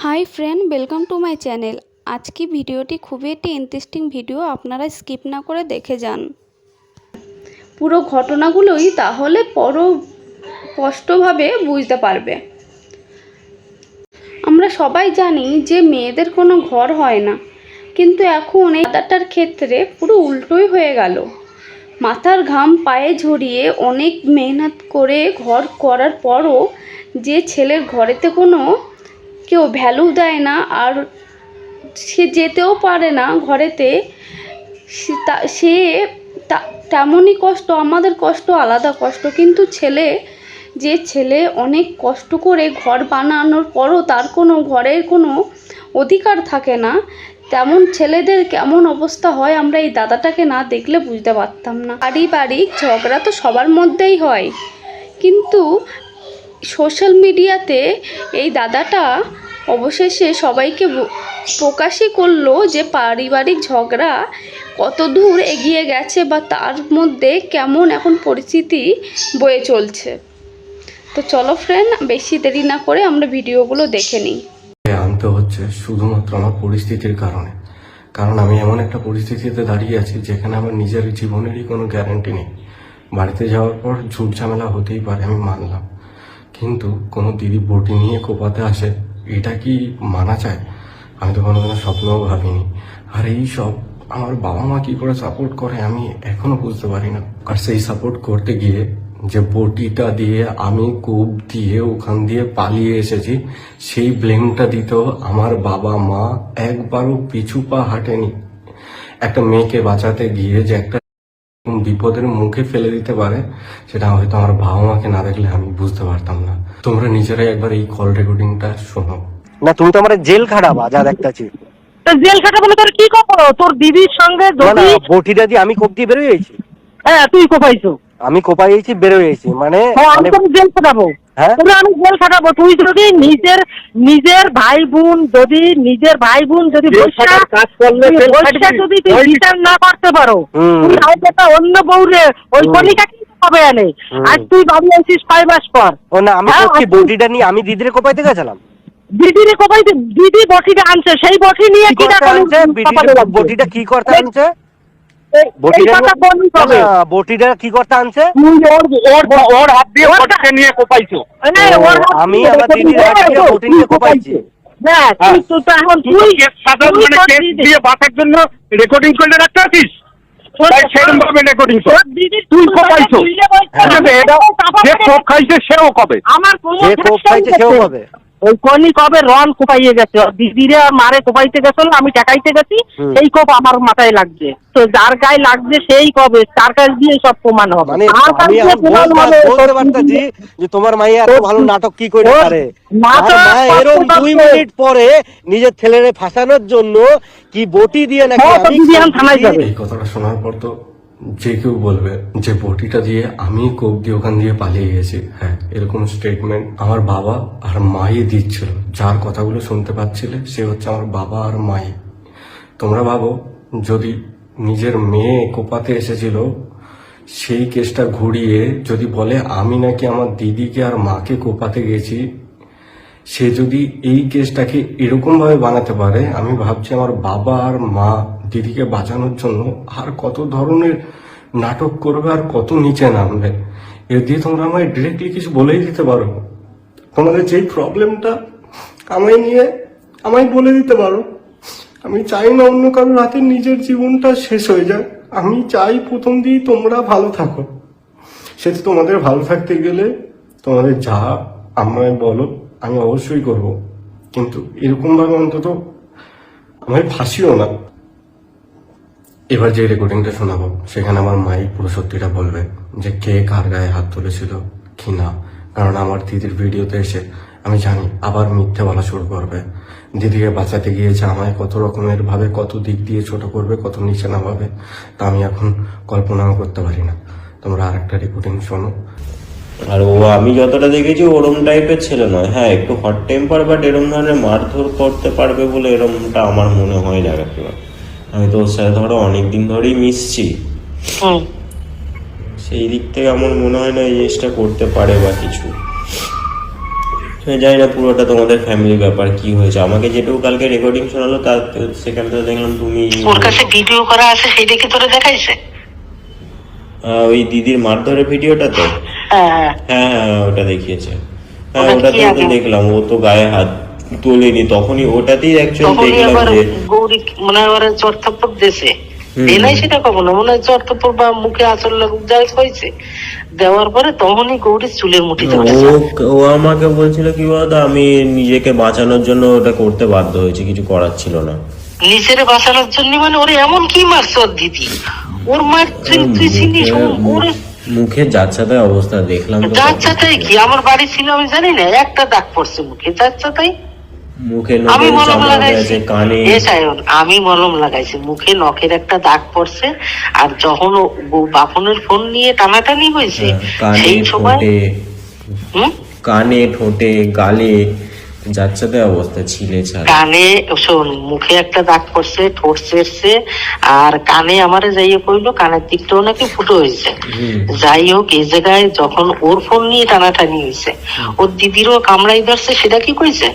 Hi friend, welcome to my channel. আজকে ভিডিওটি খুবই একটি ইন্টারেস্টিং ভিডিও, আপনারা স্কিপ না করে দেখে যান পুরো ঘটনাগুলোই, তাহলে স্পষ্টভাবে বুঝতে পারবে। আমরা সবাই জানি যে মেয়েদের কোনো ঘর হয় না, কিন্তু এখন এই দাদাটার ক্ষেত্রে পুরো উল্টোই হয়ে গেল। মাথার ঘাম পায়ে ঝরিয়ে অনেক মেহনত করে ঘর করার পরও যে ছেলের ঘরেতে কোনো কেউ ভ্যালু দেয় না, আর সে যেতেও পারে না ঘরেতে, সে তেমনই কষ্ট। আমাদের কষ্ট আলাদা কষ্ট, কিন্তু যে ছেলে অনেক কষ্ট করে ঘর বানানোর পরও তার কোনো ঘরের কোনো অধিকার থাকে না, তেমন ছেলেদের কেমন অবস্থা হয় আমরা এই দাদাটাকে না দেখলে বুঝতে পারতাম না। পারিবারিক ঝগড়া তো সবার মধ্যেই হয়, কিন্তু সোশ্যাল মিডিয়াতে এই দাদাটা অবশেষে সবাইকে প্রকাশই করলো যে পারিবারিক ঝগড়া কত দূর এগিয়ে গেছে বা তার মধ্যে কেমন এখন পরিস্থিতি বয়ে চলছে। তো চলো ফ্রেন্ড, বেশি দেরি না করে আমরা ভিডিওগুলো দেখে নিই। আনতে হচ্ছে শুধুমাত্র আমার পরিস্থিতির কারণে, কারণ আমি এমন একটা পরিস্থিতিতে দাঁড়িয়ে আছি যেখানে আমার নিজের জীবনেরই কোনো গ্যারান্টি নেই। বাড়িতে যাওয়ার পর ঝুট ঝামেলা হতেই পারে, আমি মানলাম, কিন্তু কোনো দিদি বটি নিয়ে কোপাতে আসে, এটা কি মানা চায়? আমি তো কোনোদিনও স্বপ্নও ভাবিনি। আর এই সব আমার বাবা মা কি করে সাপোর্ট করে আমি এখনো বুঝতে পারি না। আর সেই সাপোর্ট করতে গিয়ে যে বটিটা দিয়ে আমি কোপ দিয়ে ওখান দিয়ে পালিয়ে এসেছি, সেই ব্লেমটা দিতেও আমার বাবা মা একবারও পিছু পা হাঁটেনি। একটা মেয়েকে বাঁচাতে গিয়ে যে একটা বিপদের মুখে ফেলে দিতে পারে, সেটা হয়তো আমার বাবা মাকে না দেখলে আমি বুঝতে পারতাম না। তোমরা নিজেরাই একবার এই কল রেকর্ডিংটা শোনো। না, তুমি তো আমার জেল খাটাবা যা দেখতেছি। জেল খাটা বলে তোর কি করবো? তোর দিদির সঙ্গে যদি বটিটা দিয়ে আমি কোপ দিয়ে বেরোয় গেছি। হ্যাঁ, তুই কোপাইছো। আমি কোপাইছি, বেরোয় গেছি, মানে আমি তোর জেল খাটাবো। হ্যাঁ, আমি জেল খাটাবো। তুই যদি নিজের ভাই বোন যদি কাজ করলে যদি তুই বিচার না করতে পারো, তুই একটা অন্য বউরে ওই কলিকা কি হবে আনে। আজ তুই বাড়ি আসিস 5 মাস পর। ও না, আমি বটিটা নিয়ে আমি দিদিরে কোপাইতে গেছিলাম। দিদিরে কোপাইতে, দিদি বটিটা আনছে, সেই বটি নিয়ে কি বটিটা কি করতে আনছে? বটিটা কি করতে আনছে? ওর হাত দিয়ে বটিটা নিয়ে কোপাইছো। আমি আমার দিদির হাত দিয়ে বটি নিয়ে কোপাইছি। বাঁচার জন্য রেকর্ডিং করে রাখতে আছিস, সেরকম ভাবে রেকর্ডিং কর। তুই কোপাইছো, যে কোপ খাইছে সেও কবে, আমার যে কোপ খাইছে সেও কবে। ওই কনি কবে রন কোপাইয়ে গেছে, দিদিরে মারে কোপাইতে গেছিল, আমি টাকাইতে গেছি, সেই কোপ আমার মাথায় লাগছে। তো যার গায়ে লাগছে সেই কবে, তার কাছ দিয়ে সব প্রমাণ হবে। মানে আমি বলতে পারতেছি যে তোমার মাইয়া এত ভালো নাটক কি করে পারে। এরকম 2 মিনিট পরে নিজের ছেলেরে ফাঁসানোর জন্য কি বটি দিয়ে নাকি থানায় যাবে। এই কথাটা শোনার পর তো যে কেউ বলবে যে বটিটা দিয়ে আমি কোপ দিয়ে ওখান দিয়ে পালিয়ে গেছি। হ্যাঁ, এরকম স্টেটমেন্ট আমার বাবা আর মাই দিচ্ছিল। যার কথাগুলো শুনতে পাচ্ছিলে সে হচ্ছে আমার বাবা আর মাই। তোমরা ভাবো, যদি নিজের মেয়ে কোপাতে এসেছিল, সেই কেসটা ঘুরিয়ে যদি বলে আমি নাকি আমার দিদিকে আর মাকে কোপাতে গেছি, সে যদি এই কেসটাকে এরকম ভাবে বানাতে পারে, আমি ভাবছি আমার বাবা আর মা দিদিকে বাঁচানোর জন্য আর কত ধরনের নাটক করবে আর কত নিচে নামবে। এর দিয়ে তোমরা আমায় ডিরেক্টলি কিছু বলেই দিতে পারো। তোমাদের যেই প্রবলেমটা আমায় নিয়ে আমায় বলে দিতে পারো। আমি চাই না অন্য কারোর হাতে নিজের জীবনটা শেষ হয়ে যায়। আমি চাই প্রথম দিয়েই তোমরা ভালো থাকো। সেটা তোমাদের ভালো থাকতে গেলে তোমাদের যা আমায় বলো আমি অবশ্যই করব, কিন্তু এরকম ভাবে অন্তত আমায় ফাঁসিও না। এবার যে রেকর্ডিংটা শোনাবো সেখানে আমার মাই পুরো সত্যিটা বলবে যে কে কার গায়ে হাত তুলেছিল কি না। কারণ আমার দিদির ভিডিওতে এসে আমি জানি আবার মিথ্যে বলা শুরু করবে। দিদিকে বাঁচাতে গিয়েছে আমায় কত রকমের ভাবে, কত দিক দিয়ে ছোট করবে, কত নিচে নামাবে, তা আমি এখন কল্পনাও করতে পারি না। তোমরা আর একটা রেকর্ডিং শোনো। আর ও আমি যতটা দেখেছি ওরম টাইপের ছেলে নয়। হ্যাঁ, একটু হট টেম্পার, বাট এরম ধরনের মারধর করতে পারবে বলে এরমটা আমার মনে হয় না। আমি তো ওর সাথে ধরো অনেকদিন ধরেই মিশছি, সেই দিক থেকে আমার মনে হয় না এই জিনিসটা করতে পারে বা কিছু। জানি না পুরোটা তোমাদের ফ্যামিলি ব্যাপার কি হয়েছে। আমাকে যেটুকু কালকে রেকর্ডিং শোনালো তার সেখান থেকে দেখলাম তুমি ওর কাছে ভিডিও করা আছে, সেইটা কি তোরে দেখাইছে? ওই দিদির মারধরের ভিডিওটা তো, হ্যাঁ হ্যাঁ হ্যাঁ ওটা দেখিয়েছে। হ্যাঁ ওটা ওটাতে কি তো আগে? দেখলাম ও তো গায়ে হাত তোলেনি, তখনই ওটাতেই অ্যাকচুয়ালি তখনই দেখলাম আবার যে গৌরী মনে হয় ওরা চর্থাপ্পর দেশে নাই, সেটা কখনো মনে হয় চর্থাপ্পর বা মুখে আচল লাগুক যাই হয়েছে, দেওয়ার পরে তখনই গৌরীর চুলের মুঠিতে উঠেছে। ও আমাকে বলছিল কি বলতো, আমি নিজেকে বাঁচানোর জন্য ওটা করতে বাধ্য হয়েছি, কিছু করার ছিল না। নিজের বাঁচানোর জন্য মানে ওরে এমন কি মারছে ওর দিদি? ওর মার তুই চিনিস? ওরে মুখে যাচ্ছাতাই অবস্থা দেখলাম তো, যাচ্ছাতাই কি? আমার বাড়ি ছিল আমি জানি না, একটা দাগ পড়ছে মুখে, যাচ্ছাতাই। মুখে আমি নখের মলম চামড়া লাগাইছি, গেছে, কানে এ সায়ন, আমি মলম লাগাইছি, মুখে নখের একটা দাগ পড়ছে। আর যখন বাপনের ফোন নিয়ে টানাটানি হয়েছে কানে সেই সময় ঠোঁটে, হুম কানে ঠোঁটে গালে যাচ্ছাতাই অবস্থা, ছিলে ছাড়া। কানে শোন, মুখে একটা দাগ পড়ছে, ঠোঁট চেরছে, আর কানে আমারে যাইয়ে কইলো কানের দিকটাও নাকি ফুটো হয়েছে। যাই হোক, এই জায়গায় যখন ওর ফোন নিয়ে টানাটানি হয়েছে, ওর দিদিরও কামড়াই ধরছে, সেটা কি কইছে?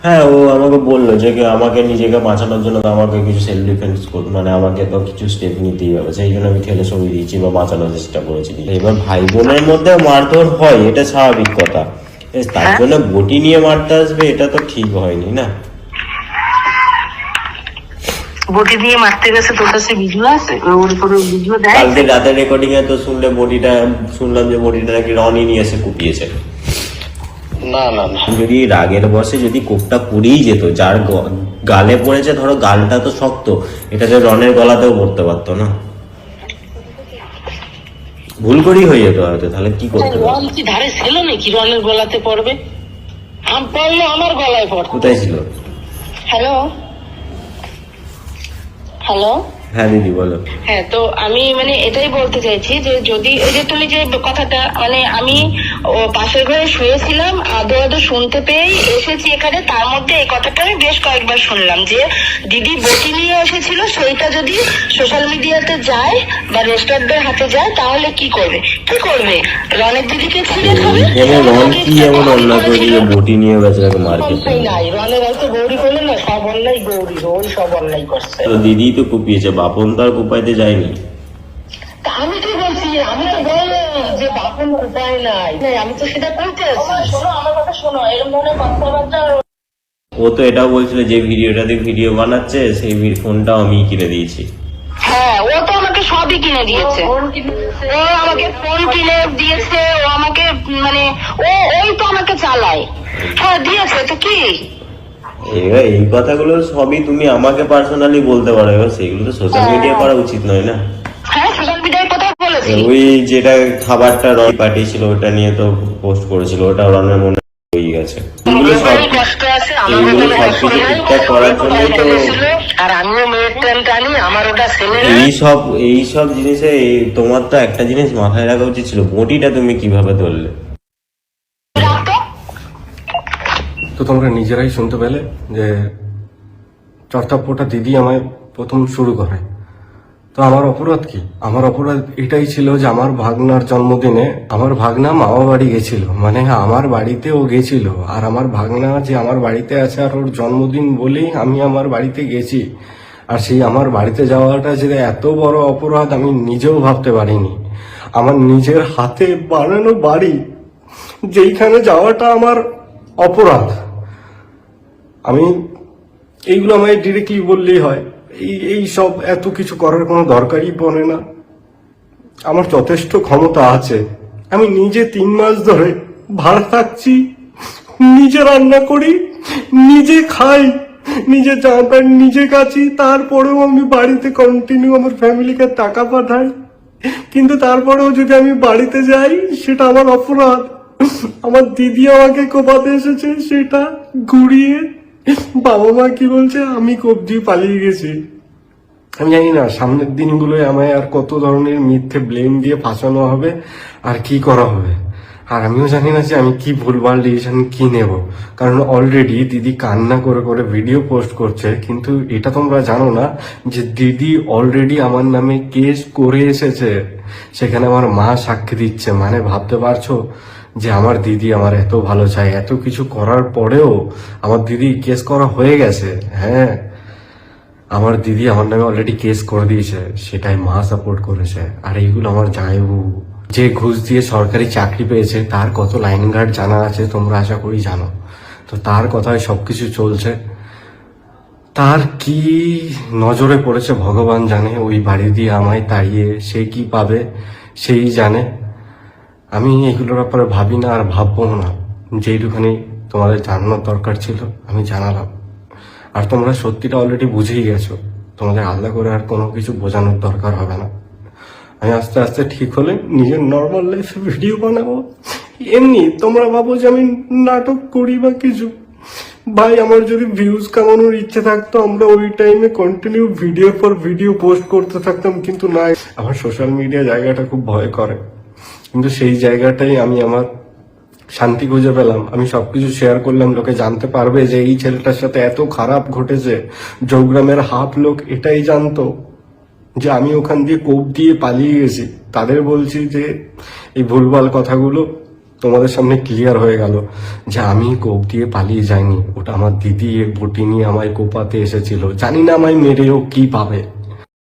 হ্যাঁ ও আমাকে বললো যে কি আমাকে নিজেকে বাঁচানোর জন্য তো আমাকে কিছু সেলফ ডিফেন্স মানে আমাকে তো কিছু স্টেপ নিতেই হবে, সেই জন্য আমি ঠেলে ছবি দিয়েছি বা বাঁচানোর চেষ্টা করেছি। এবার ভাই বোনের মধ্যে মারধর হয়, এটা স্বাভাবিক কথা, তার জন্য বটি নিয়ে মারতে আসবে এটা তো ঠিক হয়নি না। বটি দিয়ে মারতে গেছে, তোর কাছে ভিডিও আছে? ওর কোনো ভিডিও দেয়? কালকে রাতের রেকর্ডিং এ তো শুনলাম যে বটিটা নাকি রনি নিয়ে এসে কুপিয়েছে। না না না, যদি রাগের বসে যদি কোপটা পুড়েই যেত, যার গালে পড়েছে, ধরো গালটা তো শক্ত, এটাতে রনের গলাতেও পড়তে পারতো না, ভুল করেই হয়ে যেত হয়তো, তাহলে কি করতে পারতো? রন কি ধারে ছিল নাকি রনের গলাতে পড়বে? পড়লো আমার গলায় পড়তো। কোথায় ছিল? হ্যালো হ্যালো, হ্যাঁ দিদি বলো। হ্যাঁ, তো আমি মানে এটাই বলতে চাইছি যে যদি এই যে তুমি যে কথাটা মানে আমি পাশের ঘরে শুয়েছিলাম, আদো আদো শুনতে পেয়েই এসেছি এখানে, তার মধ্যে এই কথাটা আমি বেশ কয়েকবার শুনলাম যে দিদি বটি নিয়ে এসেছিল, সেইটা যদি সোশ্যাল মিডিয়াতে যায় বা রেস্টারদের হাতে যায় তাহলে কি করবে? কি করবে? রনের দিদিকে ছিঁড়ে খাবে? এখানে রন কি এমন অন্যায় করেছে যে বটি নিয়ে বেচারাকে মার খেতে হবে? নাই, রনের হয়তো গৌরী করলে না, সব অন্যায় গৌরী, ওই সব অন্যায় করছে। তো দিদি তো কুপিয়েছে, বাপন তো আর কুপাইতে যায়নি। তা আমি কি বলছি? আমি তো বললাম যে বাপন উপায় নাই, আমি তো সেটা বলতে আছি। শোনো আমার কথা, শোনো, এরকম ধরনের কথাবার্তা। ও তো এটাও বলছিল যে ভিডিওটাতে ভিডিও বানাচ্ছে, সেই ফোনটাও আমি কিনে দিয়েছি। হ্যাঁ, ও তো আমাকে সবই কিনে দিয়েছে, ও আমাকে ফোন কিনে দিয়েছে, ও আমাকে মানে ওই তো আমাকে চালায়। হ্যাঁ দিয়েছে, তো কি? এবার এই কথাগুলো সবই তুমি আমাকে পার্সোনালি বলতে পারো, এবার সেগুলো তো সোশ্যাল মিডিয়া করা উচিত নয় না। হ্যাঁ, সোশ্যাল মিডিয়ার কথা বলেছি। ওই যেটা খাবারটা রনি পাঠিয়েছিল ওটা নিয়ে তো পোস্ট করেছিল, ওটা রনের মনে হয়ে গেছে। এগুলো সব কষ্ট আছে, এগুলো সবকিছু ঠিকঠাক করার জন্যই তো, আর আমিও মেয়ের ট্রেন টানি, আমার ওটা ছেলে। এইসব জিনিসে তোমার তো একটা জিনিস মাথায় রাখা উচিত ছিল, বটিটা তুমি কিভাবে ধরলে? তো তোমরা নিজেরাই শুনতে পেলে যে চর্তাপ্পটা দিদি আমায় প্রথম শুরু করে। তো আমার অপরাধ কি? আমার অপরাধ এটাই ছিল যে আমার ভাগনার জন্মদিনে আমার ভাগনা মামা বাড়ি গেছিল, মানে আমার বাড়িতে ও গেছিল, আর আমার ভাগনা যে আমার বাড়িতে আছে আর ওর জন্মদিন বলেই আমি আমার বাড়িতে গেছি। আর সেই আমার বাড়িতে যাওয়াটা যে এত বড় অপরাধ আমি নিজেও ভাবতে পারিনি। আমার নিজের হাতে বানানো বাড়ি, যেইখানে যাওয়াটা আমার অপরাধ। আমি এইগুলো আমায় ডিরেক্টলি বললেই হয়, এই সব এত কিছু করার কোনো দরকারই পড়ে না। আমার যথেষ্ট ক্ষমতা আছে, আমি নিজে 3 মাস ধরে ভাড়া থাকছি, নিজে রান্না করি, নিজে খাই, নিজে জামা প্যান্ট নিজে কাচি, তারপরেও আমি বাড়িতে কন্টিনিউ আমার ফ্যামিলিকে টাকা পাঠাই। কিন্তু তারপরেও যদি আমি বাড়িতে যাই সেটা আমার অপরাধ। আমার দিদি আমাকে কোপাতে এসেছে, সেটা ঘুরিয়ে বাবা মা কি বলছে আমি কোপ দিয়ে পালিয়ে গেছি। আমি জানি না সামনের দিনগুলোয় আমায় আর কত ধরনের মিথ্যে ব্লেম দিয়ে ফাঁসানো হবে আর কি করা হবে। আর আমিও জানি না যে আমি কি ভুলভাল ডিসিশন কি নেব, কারণ অলরেডি দিদি কান্না করে করে ভিডিও পোস্ট করছে। কিন্তু এটা তোমরা জানো না যে দিদি অলরেডি আমার নামে কেস করে এসেছে, সেখানে আমার মা সাক্ষী দিচ্ছে। মানে ভাবতে পারছো যে আমার দিদি আমার এত ভালো চায়, এত কিছু করার পরেও আমার দিদি কেস করা হয়ে গেছে। হ্যাঁ, আমার দিদি আমার নামে অলরেডি কেস করে দিয়েছে, সেটাই মা সাপোর্ট করেছে। আর এইগুলো আমার জামাইবাবু যে ঘুষ দিয়ে সরকারি চাকরি পেয়েছে, তার কত লাইন গার্ড জানা আছে তোমরা আশা করি জানো। তো তার কথায় সবকিছু চলছে। তার কি নজরে পড়েছে ভগবান জানে, ওই বাড়ি দিয়ে আমায় তাড়িয়ে সে কি পাবে সেই জানে। আমি এগুলোর ব্যাপারে ভাবি না আর ভাববো না। যেইটুখানি তোমাদের জানানোর দরকার ছিল আমি জানালাম। আর তোমরা সত্যিটা অলরেডি বুঝেই গেছো, তোমাদের আলাদা করে আর কোনো কিছু বোঝানোর দরকার হবে না। আমি আস্তে আস্তে ঠিক হলে নিজের নর্মাল লাইফে ভিডিও বানাবো। এমনি তোমরা ভাবো যে আমি নাটক করি বা কিছু, ভাই আমার যদি ভিউজ কামানোর ইচ্ছে থাকতো আমরা ওই টাইমে কন্টিনিউ ভিডিও পর ভিডিও পোস্ট করতে থাকতাম, কিন্তু না, আমার সোশ্যাল মিডিয়া জায়গাটা খুব ভয় করে। কিন্তু সেই জায়গাটাই আমি আমার শান্তি খুঁজে পেলাম। আমি সবকিছু শেয়ার করলাম, লোকে জানতে পারবে যে এই ছেলেটার সাথে এত খারাপ ঘটেছে। জৌগ্রামের হাফ লোক এটাই জানতো যে আমি ওখান দিয়ে কোপ দিয়ে পালিয়ে গেছি। তাদের বলছি যে এই ভুলভাল কথাগুলো তোমাদের সামনে ক্লিয়ার হয়ে গেল যে আমি কোপ দিয়ে পালিয়ে যাইনি, ওটা আমার দিদি বটি নিয়ে আমায় কোপাতে এসেছিল। জানি না আমায় মেরেও কি পাবে।